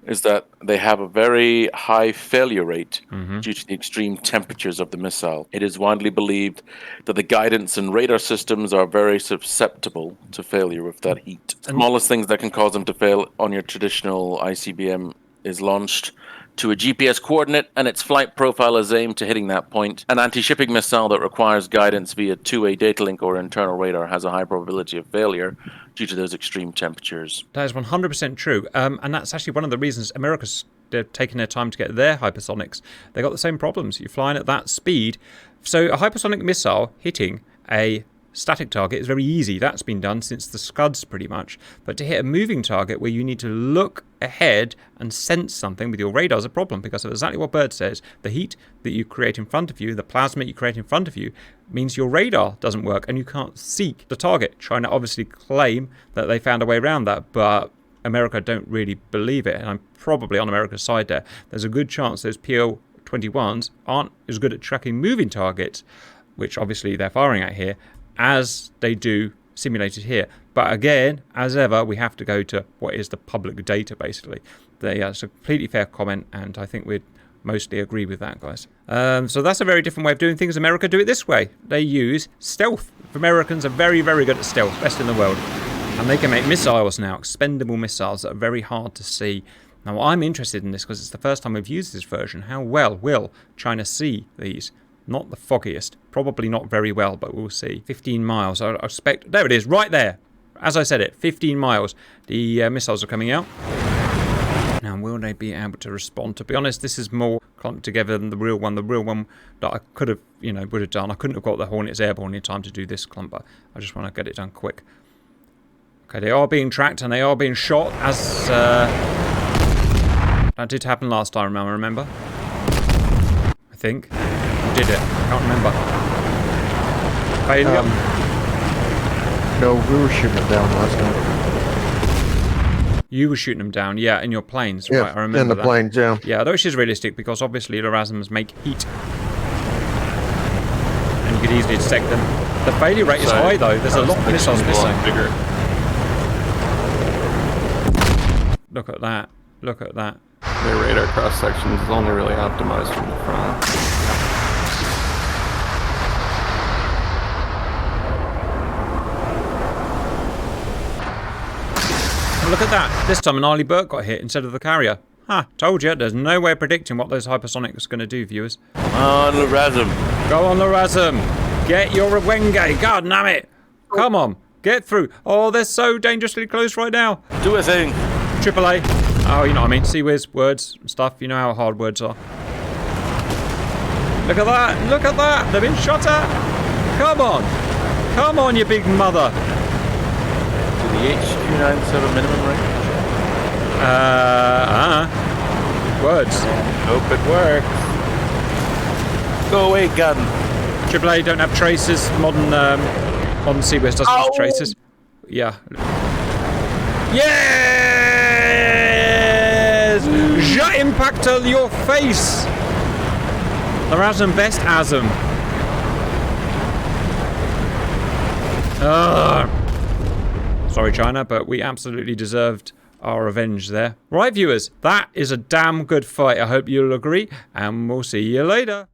Is that they have a very high failure rate due to the extreme temperatures of the missile. It is widely believed that the guidance and radar systems are very susceptible to failure with that heat. The smallest things that can cause them to fail on your traditional ICBM is launched to a GPS coordinate, and its flight profile is aimed to hitting that point. An anti-shipping missile that requires guidance via two-way data link or internal radar has a high probability of failure due to those extreme temperatures. That is 100% true, and that's actually one of the reasons America's taking their time to get their hypersonics. They got the same problems. You're flying at that speed. So a hypersonic missile hitting a static target is very easy. That's been done since the Scuds pretty much. But to hit a moving target where you need to look ahead and sense something with your radar is a problem, because of exactly what Bird says. The heat that you create in front of you, the plasma you create in front of you, means your radar doesn't work and you can't seek the target. China obviously claim that they found a way around that, but America don't really believe it, and I'm probably on America's side there. There's a good chance those PO-21s aren't as good at tracking moving targets, which obviously they're firing at here, as they do simulated here. But again, as ever, we have to go to what is the public data, basically. It's a completely fair comment, and I think we'd mostly agree with that, guys. So that's a very different way of doing things. America do it this way. They use stealth. Americans are very, very good at stealth, best in the world. And they can make missiles now, expendable missiles that are very hard to see. Now, I'm interested in this because it's the first time we've used this version. How well will China see these? Not the foggiest. Probably not very well, but we'll see. 15 miles. I expect... There it is, right there. As I said it, 15 miles. The missiles are coming out. Now, will they be able to respond? To be honest, this is more clumped together than the real one. The real one that I could have, would have done. I couldn't have got the Hornets airborne in time to do this clumper. I just want to get it done quick. Okay, they are being tracked and they are being shot as... that did happen last time, remember? I think. Did it? I can't remember. Failure? No, we were shooting them down last time. You were shooting them down, yeah, in your planes, yeah, right? I remember in the that. planes, yeah. Yeah, though is realistic because obviously LRASMs make heat. And you could easily detect them. The failure rate is high though, there's a lot of missiles missing. Look at that, look at that. Their radar cross-sections is only really optimized from the front. Look at that. This time an Arleigh Burke got hit instead of the carrier. Told you. There's no way of predicting what those hypersonics are going to do, viewers. On LRASM. Go on, LRASM. Get your Wenge. God damn it. Come on. Get through. Oh, they're so dangerously close right now. Do a thing. AAA. Oh, you know what I mean. Sea-whiz, words and stuff. You know how hard words are. Look at that. Look at that. They've been shot at. Come on. Come on, you big mother. The H-297 minimum range? Words. Hope it works. Go away, gun. AAA don't have traces. Modern Sea-whiz doesn't have traces. Yeah. Yes! Je impacte your face! LRASM best ASM. Sorry, China, but we absolutely deserved our revenge there. Right, viewers, that is a damn good fight. I hope you'll agree, and we'll see you later.